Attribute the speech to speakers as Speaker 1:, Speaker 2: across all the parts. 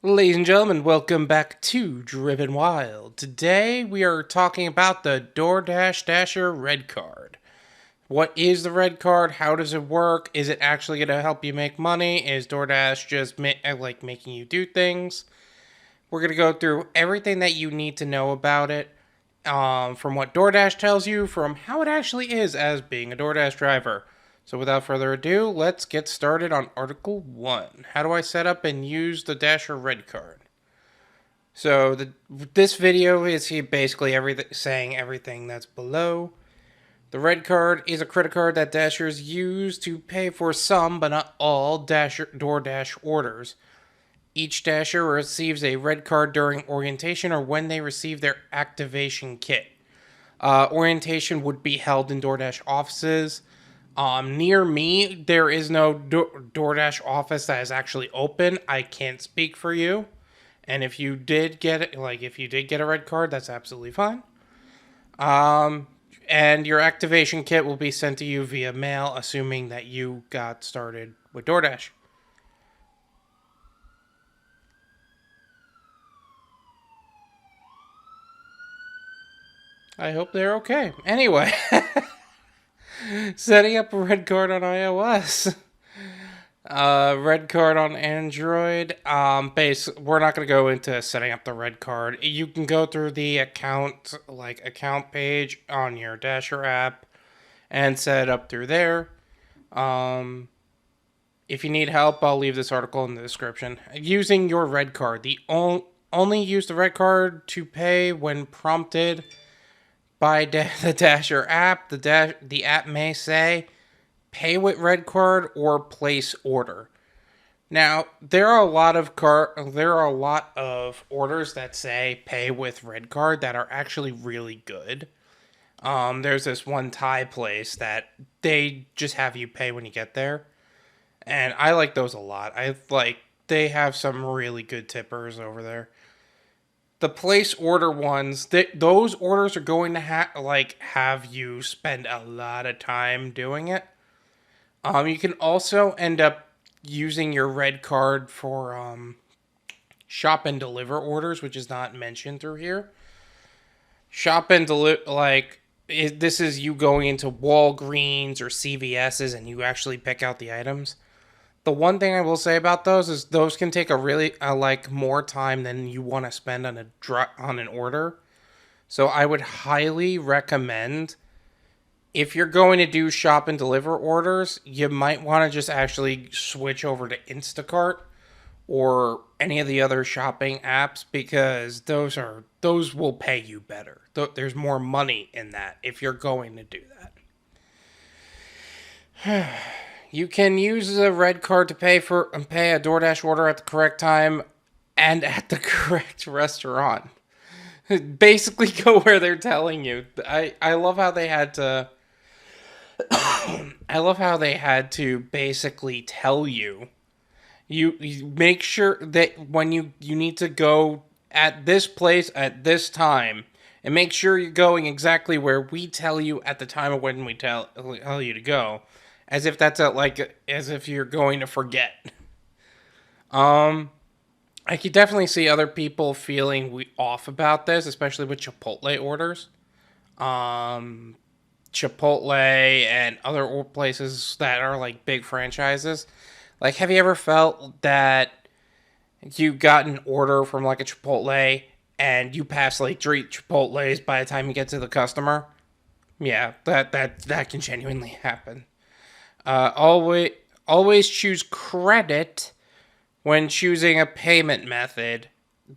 Speaker 1: Ladies and gentlemen, welcome back to Driven Wild. Today we are talking about the DoorDash Dasher Red Card. What is the Red Card? How does it work? Is it actually going to help you make money? Is DoorDash just making you do things? We're going to go through everything that you need to know about it, from what DoorDash tells you, from how it actually is as being a DoorDash driver. So without further ado, let's get started on Article 1. How do I set up and use the Dasher Red Card? So this video is basically saying everything that's below. The Red Card is a credit card that Dashers use to pay for some, but not all, DoorDash orders. Each Dasher receives a Red Card during orientation or when they receive their activation kit. Orientation would be held in DoorDash offices. Near me, there is no DoorDash office that is actually open. I can't speak for you. And if you did get it, if you did get a Red Card, that's absolutely fine. And your activation kit will be sent to you via mail, assuming that you got started with DoorDash. I hope they're okay. Anyway, setting up a Red Card on iOS. Red Card on Android. We're not gonna go into setting up the Red Card. You can go through the account page on your Dasher app and set it up through there. If you need help, I'll leave this article in the description. Using your Red Card. Only use the Red Card to pay when prompted by the Dasher app. The app may say pay with Red Card or place order. Now, there are a lot of orders that say pay with Red Card that are actually really good. There's this one Thai place that they just have you pay when you get there, and I like those a lot. They have some really good tippers over there. The place order ones, those orders are going to have you spend a lot of time doing it. You can also end up using your Red Card for shop and deliver orders, which is not mentioned through here. Shop and deliver, this is you going into Walgreens or CVS's and you actually pick out the items. The one thing I will say about those is those can take more time than you want to spend on an order. So I would highly recommend, if you're going to do shop and deliver orders, you might want to just actually switch over to Instacart or any of the other shopping apps, because those will pay you better. There's more money in that if you're going to do that. You can use the Red Card to pay a DoorDash order at the correct time and at the correct restaurant. Basically, go where they're telling you. I love how they had to. I love how they had to basically tell you. You make sure that when you need to go at this place at this time, and make sure you're going exactly where we tell you at the time of when we tell you to go, as if as if you're going to forget. I could definitely see other people feeling off about this, especially with Chipotle orders. Chipotle and other places that are like big franchises. Like, have you ever felt that you got an order from like a Chipotle and you pass like 3 Chipotles by the time you get to the customer? Yeah, that can genuinely happen. Always choose credit when choosing a payment method.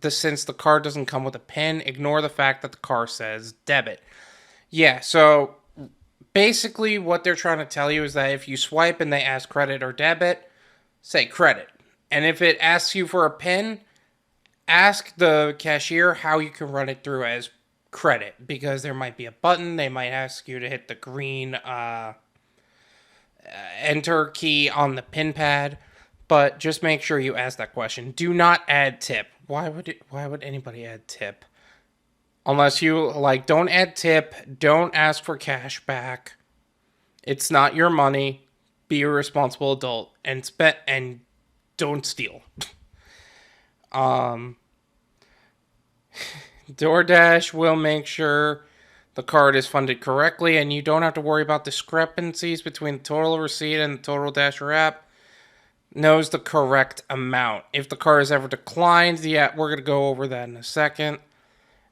Speaker 1: Since the card doesn't come with a PIN, ignore the fact that the card says debit. Yeah, so basically what they're trying to tell you is that if you swipe and they ask credit or debit, say credit. And if it asks you for a PIN, ask the cashier how you can run it through as credit, because there might be a button. They might ask you to hit the green enter key on the PIN pad, but just make sure you ask that question. Do not add tip. Why would anybody add tip? Unless you don't add tip, don't ask for cash back. It's not your money. Be a responsible adult and don't steal. Um, DoorDash will make sure the card is funded correctly, and you don't have to worry about discrepancies between the total receipt and the total Dasher app. Knows the correct amount. If the card is ever declined, yeah, we're going to go over that in a second.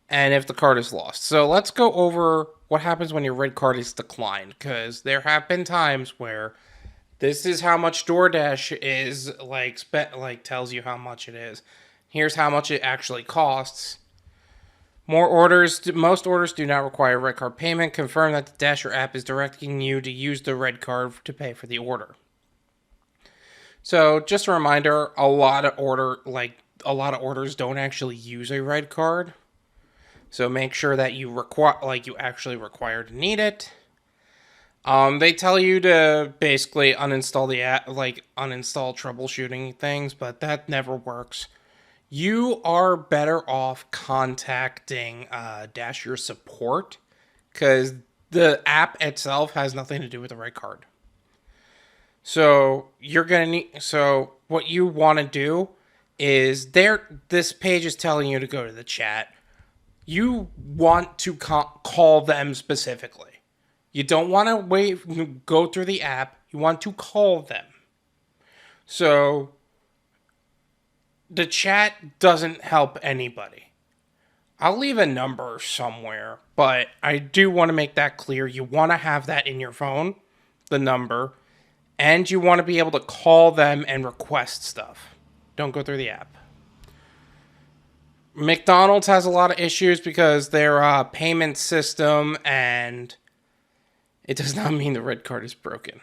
Speaker 1: And if the card is lost. So let's go over what happens when your red card is declined, because there have been times where this is how much DoorDash is tells you how much it is. Here's how much it actually costs. Most orders do not require red card payment. Confirm that the Dasher app is directing you to use the red card to pay for the order. So just a reminder, a lot of orders don't actually use a red card. So make sure that you actually require to need it. They tell you to basically uninstall the app, uninstall troubleshooting things, but that never works. You are better off contacting Dasher support, because the app itself has nothing to do with the red card. So So what you want to do is this page is telling you to go to the chat. You want to call them specifically. You don't want to go through the app. You want to call them. So the chat doesn't help anybody. I'll leave a number somewhere, but I do want to make that clear. You want to have that in your phone, the number, and you want to be able to call them and request stuff. Don't go through the app. McDonald's has a lot of issues because their payment system, and it does not mean the red card is broken.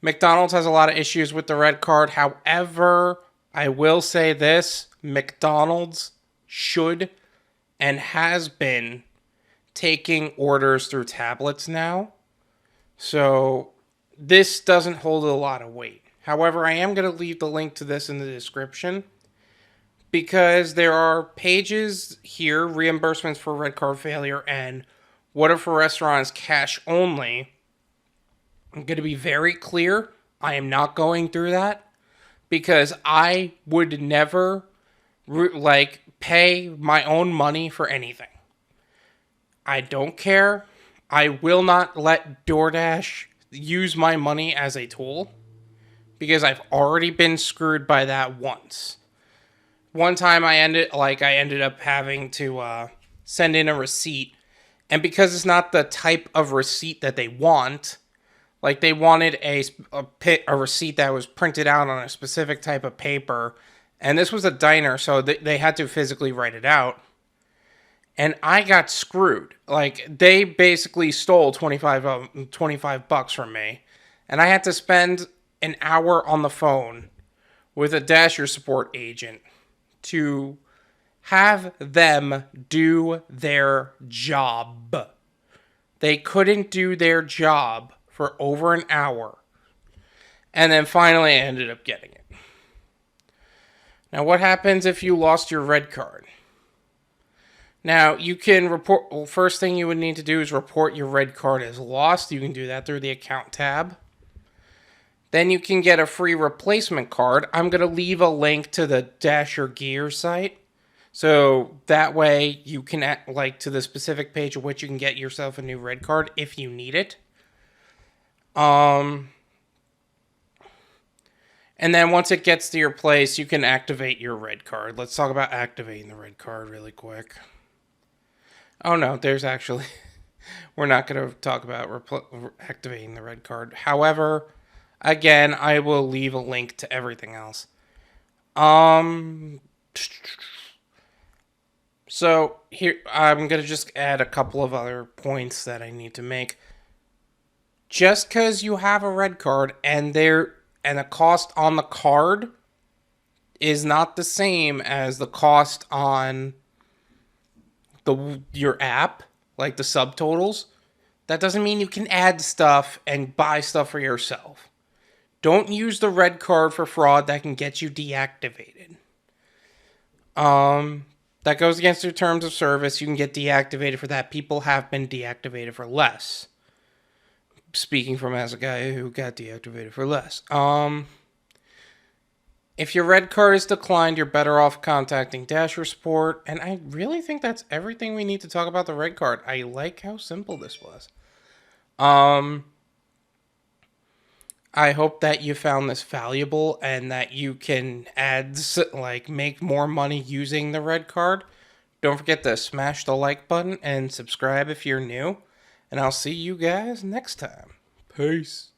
Speaker 1: McDonald's has a lot of issues with the red card. However, I will say this, McDonald's should and has been taking orders through tablets now. So this doesn't hold a lot of weight. However, I am going to leave the link to this in the description, because there are pages here, reimbursements for red card failure and what if a restaurant is cash only. I'm going to be very clear. I am not going through that, because I would never pay my own money for anything. I don't care. I will not let DoorDash use my money as a tool, because I've already been screwed by that once. One time I ended up having to send in a receipt, and because it's not the type of receipt that they want, they wanted a receipt that was printed out on a specific type of paper, and this was a diner, so they had to physically write it out, and I got screwed. They basically stole $25 from me, and I had to spend an hour on the phone with a Dasher support agent to have them do their job. They couldn't do their job for over an hour. And then finally I ended up getting it. Now, what happens if you lost your red card? Now, you can report. First thing you would need to do is report your red card as lost. You can do that through the account tab. Then you can get a free replacement card. I'm going to leave a link to the Dasher Gear site. So that way you can to the specific page of which you can get yourself a new red card if you need it. And then once it gets to your place, you can activate your red card. Let's talk about activating the red card really quick. Oh no, there's actually... We're not going to talk about activating the red card. However, again, I will leave a link to everything else. So here, I'm going to just add a couple of other points that I need to make. Just because you have a red card and the cost on the card is not the same as the cost on your app, like the subtotals, that doesn't mean you can add stuff and buy stuff for yourself. Don't use the red card for fraud that can get you deactivated. That goes against your terms of service. You can get deactivated for that. People have been deactivated for less. Speaking from as a guy who got deactivated for less. If your red card is declined, you're better off contacting Dasher Support. And I really think that's everything we need to talk about the red card. I like how simple this was. I hope that you found this valuable and that you can make more money using the red card. Don't forget to smash the like button and subscribe if you're new. And I'll see you guys next time. Peace.